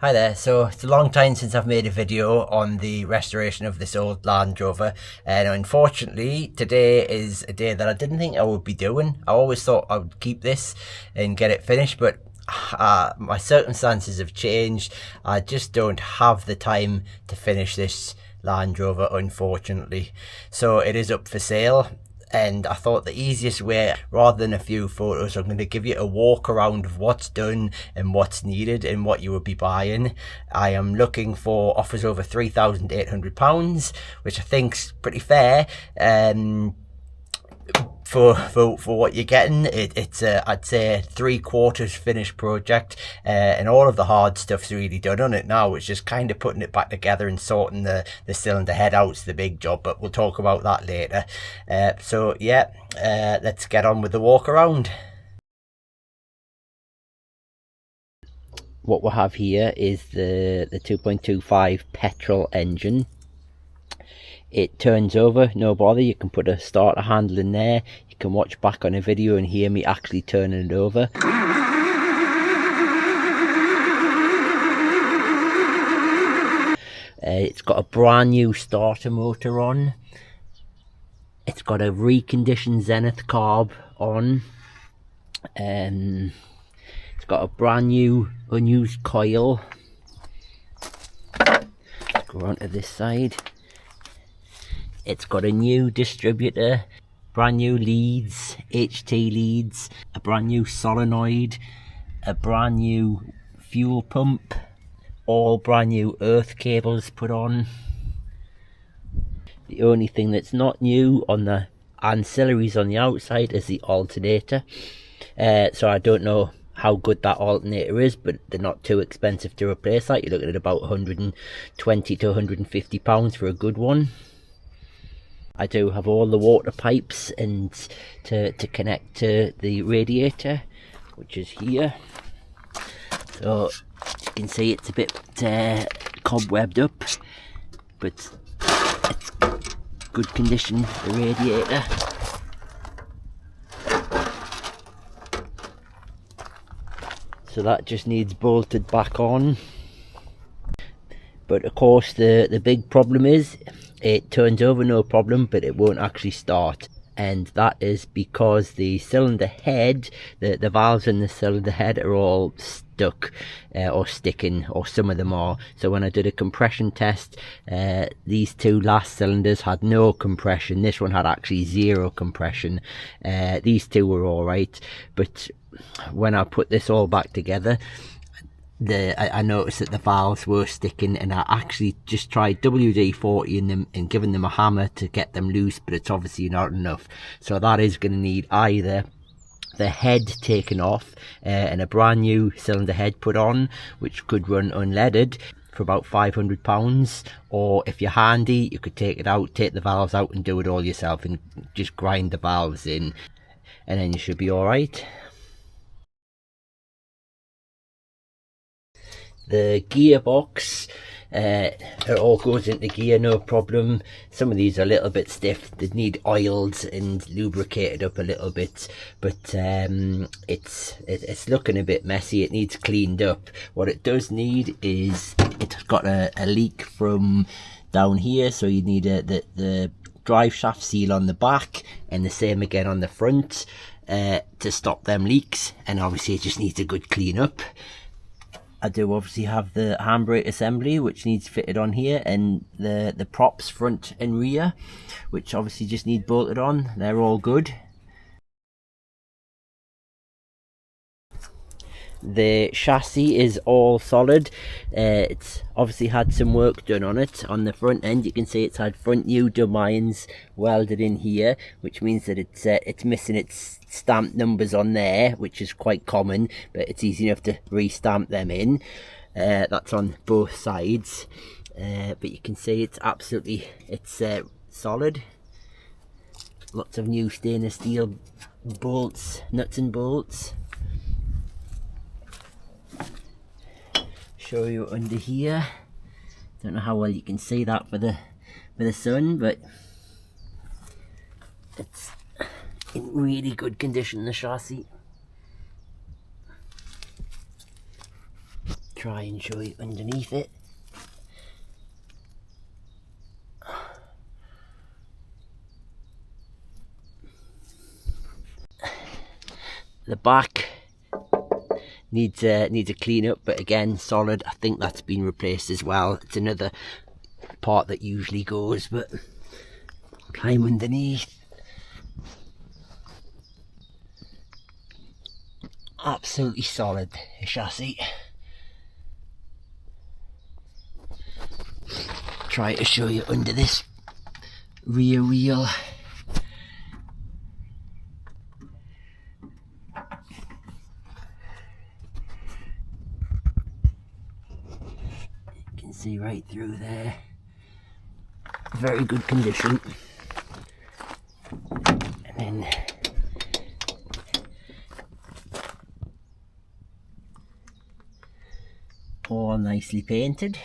Hi there, so it's a long time since I've made a video on the restoration of this old Land Rover, and unfortunately today is a day that I didn't think I would be doing. I always thought I would keep this and get it finished, but my circumstances have changed. I just don't have the time to finish this Land Rover, unfortunately. So it is up for sale. And I thought the easiest way, rather than a few photos, I'm going to give you a walk around of what's done and what's needed and what you would be buying. I am looking for offers over £3,800, which I think's pretty fair. For what you're getting, it's I'd say 3/4 finished project, and all of the hard stuff's really done on it now. It's just kind of putting it back together and sorting the cylinder head out's the big job, but we'll talk about that later. So yeah, let's get on with the walk around. What we have here is the 2.25 petrol engine. It turns over, no bother. You can put a starter handle in there. You can watch back on a video and hear me actually turning it over. It's got a brand new starter motor on. It's got a reconditioned Zenith carb on. It's got a brand new unused coil. Let's go on to this side. It's got a new distributor, brand new leads, HT leads, a brand new solenoid, a brand new fuel pump, all brand new earth cables put on. The only thing that's not new on the ancillaries on the outside is the alternator. So I don't know how good that alternator is, but they're not too expensive to replace that. You're looking at about £120 to £150 for a good one. I do have all the water pipes and to connect to the radiator, which is here. So you can see it's a bit cobwebbed up, but it's good condition, the radiator. So that just needs bolted back on. But of course the big problem is it turns over no problem, but it won't actually start. And that is because the cylinder head, the valves in the cylinder head are all stuck or sticking, or some of them are. So when I did a compression test, these two last cylinders had no compression. This one had actually zero compression. These two were alright, but when I put this all back together, I noticed that the valves were sticking, and I actually just tried WD-40 in them and giving them a hammer to get them loose, but it's obviously not enough. So that is going to need either the head taken off and a brand new cylinder head put on, which could run unleaded for about £500, or if you're handy, you could take it out, take the valves out and do it all yourself and just grind the valves in, and then you should be alright. The gearbox, it all goes into gear, no problem. Some of these are a little bit stiff, they need oiled and lubricated up a little bit, but it's looking a bit messy. It needs cleaned up. What it does need is, it's got a leak from down here, so you need the drive shaft seal on the back, and the same again on the front, to stop them leaks, and obviously it just needs a good clean up. I do obviously have the handbrake assembly, which needs fitted on here, and the props front and rear, which obviously just need bolted on. They're all good. The chassis is all solid. It's obviously had some work done on it. On the front end, you can see it's had front new domains welded in here, which means that it's missing its stamped numbers on there, which is quite common, but it's easy enough to re-stamp them in. That's on both sides, but you can see it's absolutely solid. Lots of new stainless steel bolts, nuts and bolts. Show you under here. Don't know how well you can see that for the sun, but it's in really good condition, the chassis. try and show you underneath it. The back needs a clean up, but again, solid. I think that's been replaced as well. It's another part that usually goes, but climb underneath. Absolutely solid chassis. Try to show you under this rear wheel. You can see right through there. Very good condition. And then all nicely painted.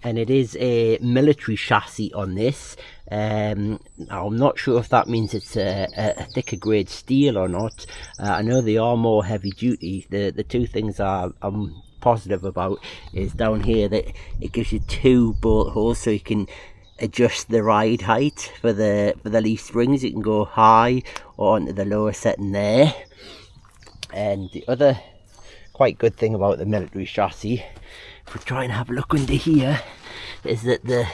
And it is a military chassis on this. Now I'm not sure if that means it's a thicker grade steel or not. I know they are more heavy duty. The two things I'm positive about is down here that it gives you two bolt holes, so you can adjust the ride height for the leaf springs. You can go high or onto the lower setting there. And the other quite good thing about the military chassis, if we try and have a look under here, is that the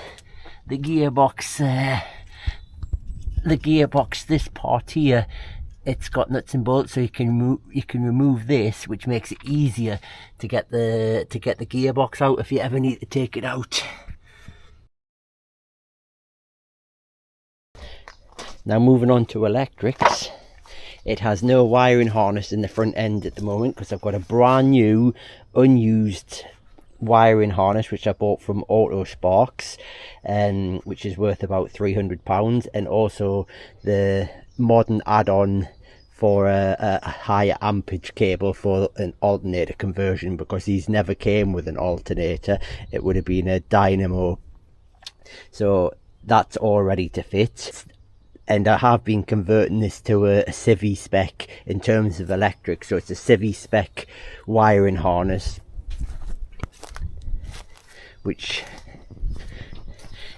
gearbox, this part here, it's got nuts and bolts, so you can remove this, which makes it easier to get the gearbox out if you ever need to take it out. Now moving on to electrics. It has no wiring harness in the front end at the moment because I've got a brand new unused wiring harness which I bought from Auto Sparks, which is worth about £300, and also the modern add-on for a higher ampage cable for an alternator conversion, because these never came with an alternator. It would have been a dynamo, so that's all ready to fit. And I have been converting this to a civvy spec in terms of electric, so it's a civvy spec wiring harness,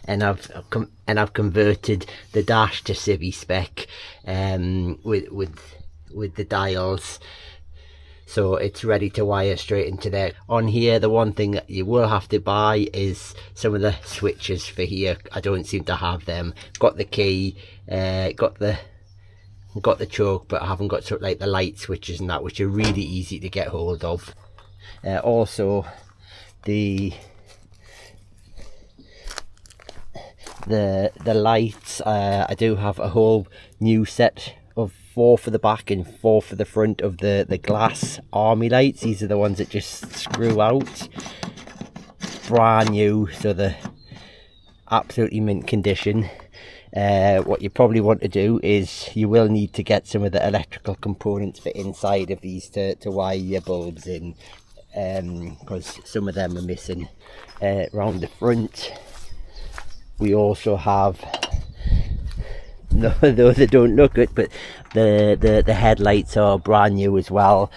and I've converted the dash to civvy spec with the dials, so it's ready to wire straight into there. On here, the one thing that you will have to buy is some of the switches for here. I don't seem to have them. Got the key, got the choke, but I haven't got sort of like the light switches and that, which are really easy to get hold of. Also the lights, I do have a whole new set of 4 for the back and 4 for the front of the glass army lights. These are the ones that just screw out, brand new, so they're absolutely mint condition. What you probably want to do is you will need to get some of the electrical components for inside of these to wire your bulbs in, because some of them are missing around the front. We also have, no, though they don't look good, but the headlights are brand new as well.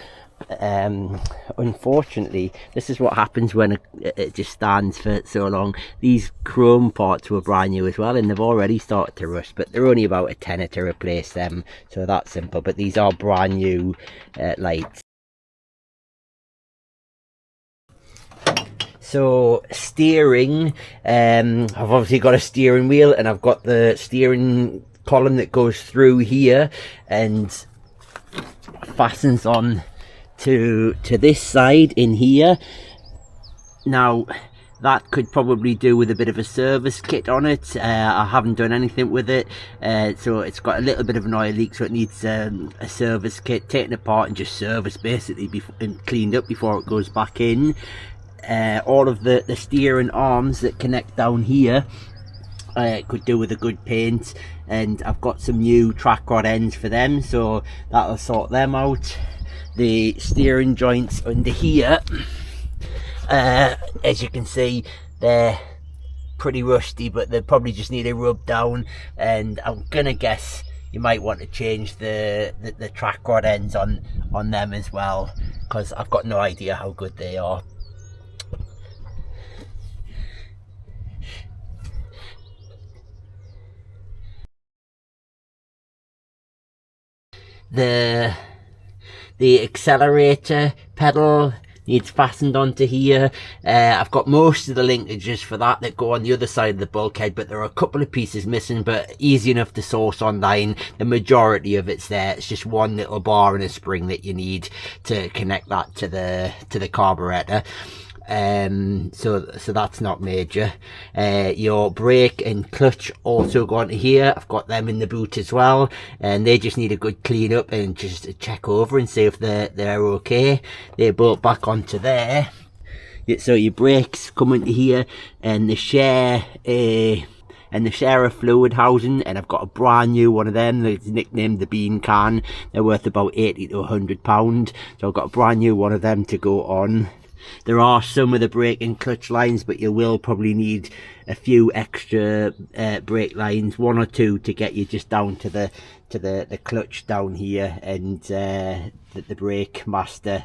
Unfortunately, this is what happens when it just stands for so long. These chrome parts were brand new as well, and they've already started to rust, but they're only about a tenner to replace them, so that's simple. But these are brand new lights. So steering, I've obviously got a steering wheel, and I've got the steering column that goes through here and fastens on to this side in here. Now that could probably do with a bit of a service kit on it. I haven't done anything with it, so it's got a little bit of an oil leak, so it needs a service kit taken apart and just serviced basically and cleaned up before it goes back in. All of the steering arms that connect down here could do with a good paint, and I've got some new track rod ends for them, so that'll sort them out. the steering joints under here, as you can see, they're pretty rusty, but they probably just need a rub down, and I'm gonna guess you might want to change the track rod ends on them as well, because I've got no idea how good they are. The accelerator pedal needs fastened onto here. I've got most of the linkages for that go on the other side of the bulkhead, but there are a couple of pieces missing, but easy enough to source online. The majority of it's there. It's just one little bar and a spring that you need to connect that to the carburetor. So that's not major. Your brake and clutch also go onto here. I've got them in the boot as well, and they just need a good clean up and just a check over and see if they're okay. They're both back onto there. So your brakes come into here, and they share a fluid housing, and I've got a brand new one of them that's nicknamed the bean can. They're worth about £80 to £100, so I've got a brand new one of them to go on. There are some of the brake and clutch lines, but you will probably need a few extra brake lines, one or two, to get you just down to the clutch down here, and the brake master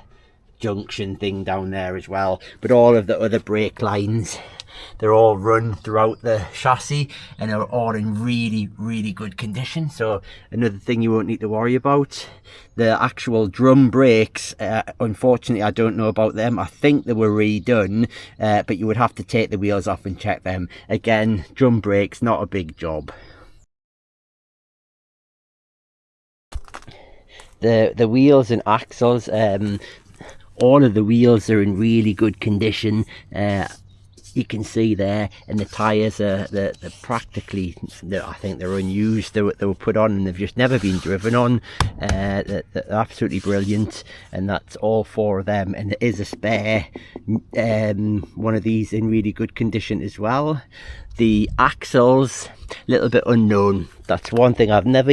junction thing down there as well. But all of the other brake lines, they're all run throughout the chassis and are all in really good condition. So another thing you won't need to worry about. The actual drum brakes, unfortunately I don't know about them. I think they were redone, but you would have to take the wheels off and check them. Again, drum brakes, not a big job. The wheels and axles, all of the wheels are in really good condition. You can see there, and the tyres are they're practically, I think they're unused. They were put on and they've just never been driven on. They're absolutely brilliant, and that's all four of them. And there is a spare one of these in really good condition as well. The axles, a little bit unknown. That's one thing I've never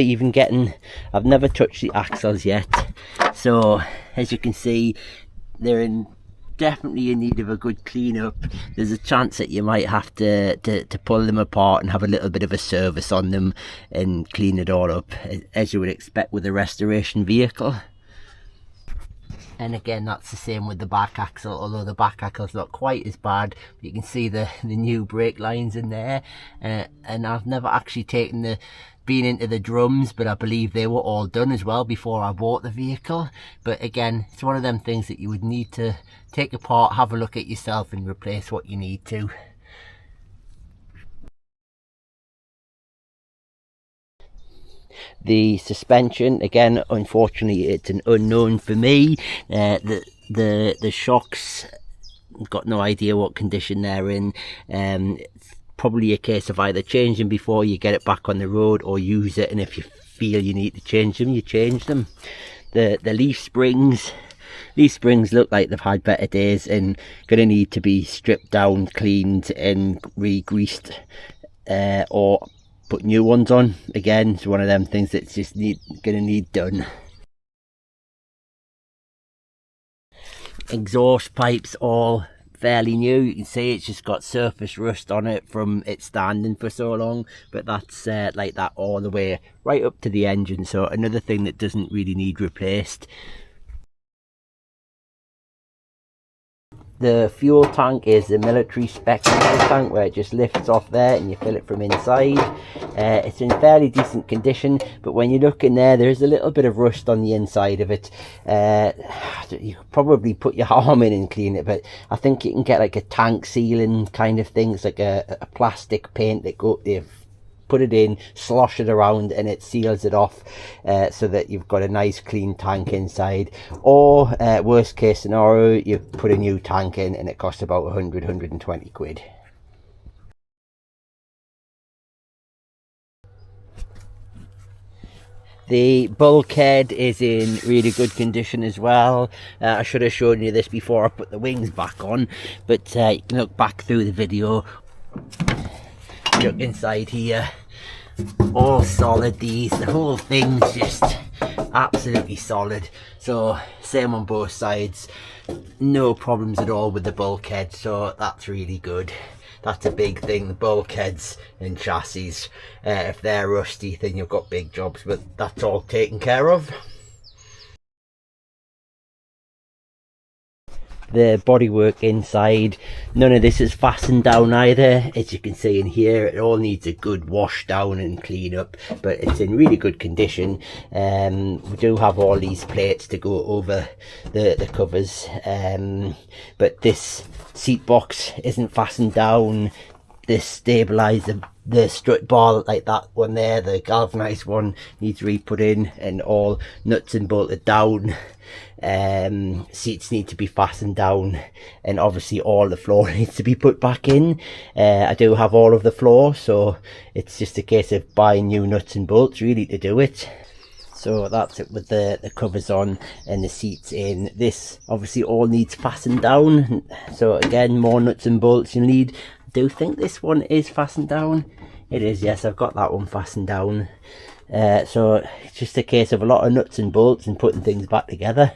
touched the axles yet. So as you can see, they're definitely in need of a good clean up. There's a chance that you might have to pull them apart and have a little bit of a service on them and clean it all up, as you would expect with a restoration vehicle. And again, that's the same with the back axle, although the back axle's not quite as bad. You can see the new brake lines in there, and I've never actually been into the drums, but I believe they were all done as well before I bought the vehicle. But again, it's one of them things that you would need to take apart, have a look at yourself, and replace what you need to. The suspension, again, unfortunately it's an unknown for me. The shocks, got no idea what condition they're in. It's probably a case of either change them before you get it back on the road, or use it, and if you feel you need to change them, you change them. The leaf springs look like they've had better days and gonna need to be stripped down, cleaned and re-greased, or put new ones on. Again, it's one of them things that's just gonna need done. Exhaust pipes all fairly new. You can see it's just got surface rust on it from it standing for so long, but that's like that all the way right up to the engine, so another thing that doesn't really need replaced. The fuel tank is the military spec fuel tank, where it just lifts off there and you fill it from inside. It's in fairly decent condition, but when you look in there, there's a little bit of rust on the inside of it. You could probably put your arm in and clean it, but I think you can get like a tank sealing kind of thing. It's like a plastic paint that they've put it in, slosh it around, and it seals it off, so that you've got a nice clean tank inside. Or worst case scenario, you put a new tank in and it costs about 120 quid. The bulkhead is in really good condition as well. I should have shown you this before I put the wings back on, but you can look back through the video. Look inside here, all solid. The whole thing's just absolutely solid, so same on both sides, no problems at all with the bulkhead, so that's really good. That's a big thing, the bulkheads and chassis. If they're rusty, then you've got big jobs, but that's all taken care of. The bodywork inside, none of this is fastened down either. As you can see in here, it all needs a good wash down and clean up, but it's in really good condition. We do have all these plates to go over the covers, but this seat box isn't fastened down. This stabilizer, the strut bar like that one there, the galvanized one, needs re-put in, and all nuts and bolted down. Seats need to be fastened down, and obviously all the floor needs to be put back in. I do have all of the floor, so it's just a case of buying new nuts and bolts really to do it. So that's it with the covers on and the seats in. This obviously all needs fastened down, so again, more nuts and bolts you need. I do think this one is fastened down. It is, yes, I've got that one fastened down. So it's just a case of a lot of nuts and bolts and putting things back together.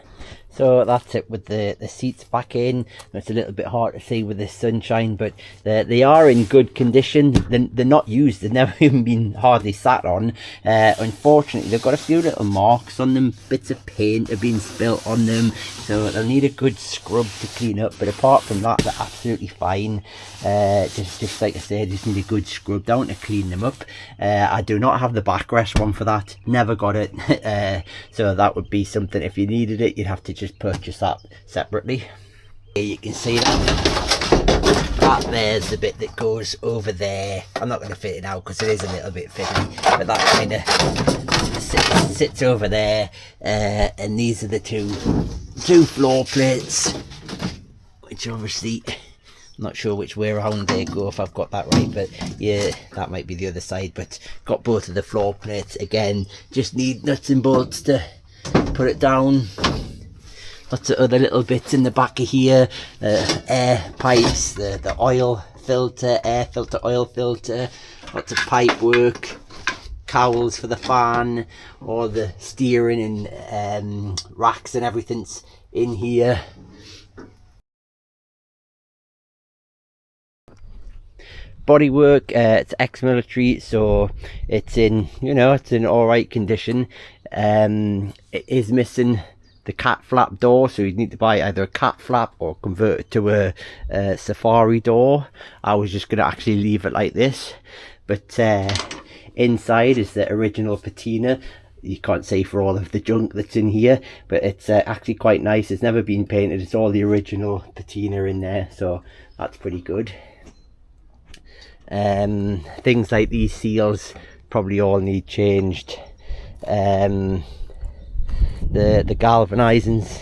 So that's it with the seats back in. It's a little bit hard to see with this sunshine, but they are in good condition. They're not used, they've never even been hardly sat on. Unfortunately, they've got a few little marks on them, bits of paint have been spilt on them, so they'll need a good scrub to clean up, but apart from that, they're absolutely fine. Just like I said, just need a good scrub down to clean them up. I do not have the backrest one for that, never got it. So that would be something, if you needed it, you'd have to just purchase that separately. Here you can see that there's the bit that goes over there. I'm not going to fit it out because it is a little bit fiddly, but that kind of sits over there, and these are the two floor plates, which obviously I'm not sure which way around they go, if I've got that right, but yeah, that might be the other side. But got both of the floor plates. Again, just need nuts and bolts to put it down. Lots of other little bits in the back of here, air pipes, the oil filter, air filter, oil filter, lots of pipe work, cowls for the fan, all the steering and racks and everything's in here. Bodywork, it's ex-military, so it's in, it's in all right condition. It is missing the cat flap door, so you'd need to buy either a cat flap or convert it to a safari door. I was just going to actually leave it like this, but inside is the original patina. You can't see for all of the junk that's in here, but it's actually quite nice. It's never been painted, it's all the original patina in there, so that's pretty good. Things like these seals probably all need changed. The galvanizing's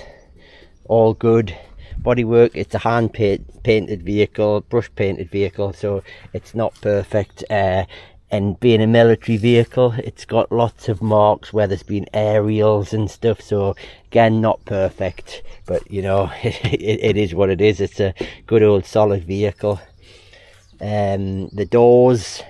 all good. Bodywork, it's a hand painted vehicle, brush painted vehicle, so it's not perfect. And being a military vehicle, it's got lots of marks where there's been aerials and stuff, so again, not perfect, but it is what it is. It's a good old solid vehicle. The doors,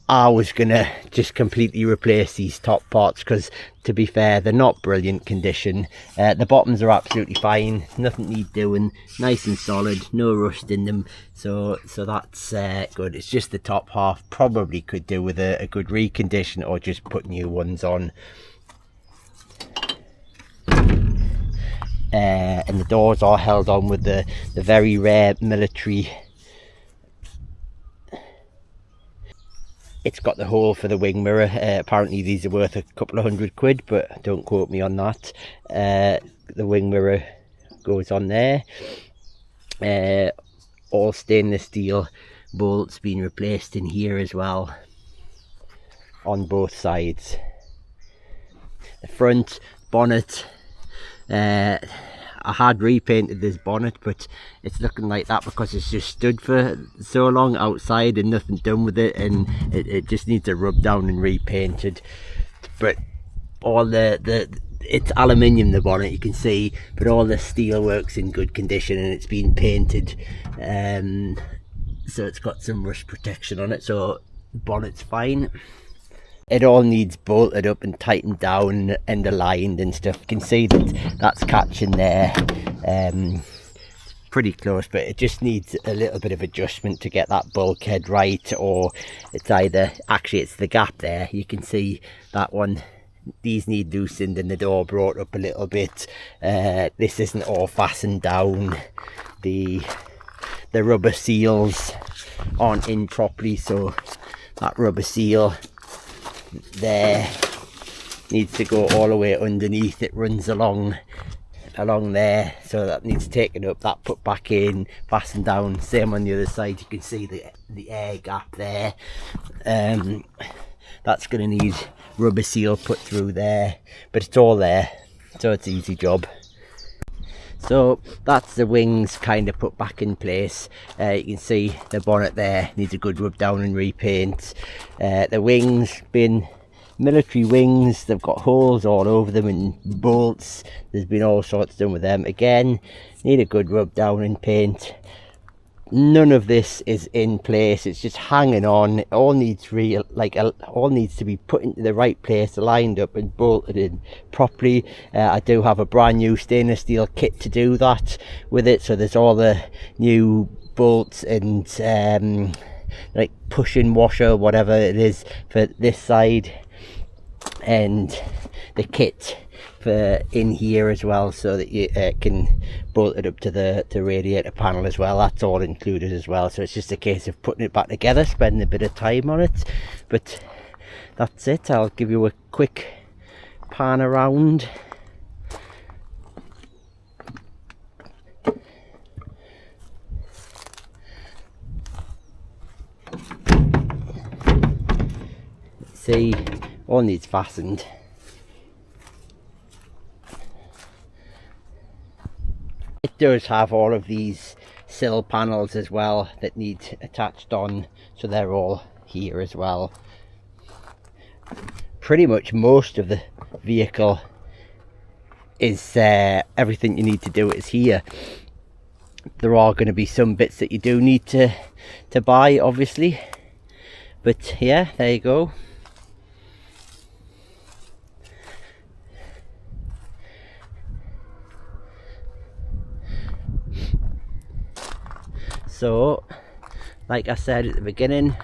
I was gonna just completely replace these top parts because, to be fair, they're not brilliant condition. The bottoms are absolutely fine, nothing need doing, nice and solid, no rust in them, so that's good. It's just the top half probably could do with a good recondition or just put new ones on. And the doors are held on with the very rare military. It's got the hole for the wing mirror. Apparently these are worth a couple of £100, but don't quote me on that. The wing mirror goes on there. All stainless steel bolts being replaced in here as well, on both sides. The front bonnet, I had repainted this bonnet, but it's looking like that because it's just stood for so long outside and nothing done with it, and it just needs a rub down and repainted. But all it's aluminium, the bonnet, you can see, but all the steel work's in good condition and it's been painted, so it's got some rust protection on it, so the bonnet's fine. it all needs bolted up and tightened down and aligned and stuff. You can see that that's catching there. Pretty close, but it just needs a little bit of adjustment to get that bulkhead right, or it's either, actually it's the gap there, you can see that one, these need loosened and the door brought up a little bit. This isn't all fastened down, the rubber seals aren't in properly, so that rubber seal there needs to go all the way underneath. It runs along there, so that needs taken up, that put back in, fastened down. Same on the other side, you can see the air gap there. That's going to need rubber seal put through there, but it's all there, so it's an easy job. So that's the wings kind of put back in place. You can see the bonnet there needs a good rub down and repaint. The wings, being military wings, they've got holes all over them and bolts. There's been all sorts done with them. Again, need a good rub down and paint. None of this is in place, it's just hanging on. It all needs all needs to be put into the right place, lined up and bolted in properly. I do have a brand new stainless steel kit to do that with it, so there's all the new bolts and like pushing washer, whatever it is, for this side, and the kit for in here as well, so that you can bolt it up to the radiator panel as well. That's all included as well, so it's just a case of putting it back together, spending a bit of time on it. But that's it. I'll give you a quick pan around. See, all needs fastened. It does have all of these sill panels as well that need attached on, so they're all here as well. Pretty much most of the vehicle is everything you need to do is here. There are going to be some bits that you do need to buy, obviously, but yeah, there you go. So, like I said at the beginning,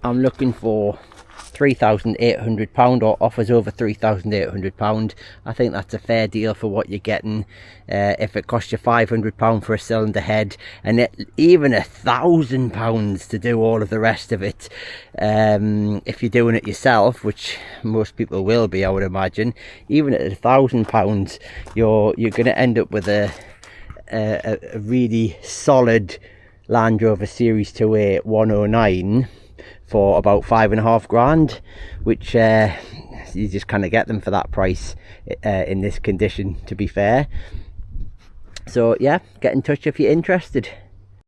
I'm looking for £3,800 or offers over £3,800. I think that's a fair deal for what you're getting. If it costs you £500 for a cylinder head, and even £1,000 to do all of the rest of it, if you're doing it yourself, which most people will be, I would imagine, even at £1,000, you're going to end up with a really solid Land Rover Series 2A 109 for about £5,500, which you just kind of get them for that price in this condition, to be fair. So yeah, get in touch if you're interested.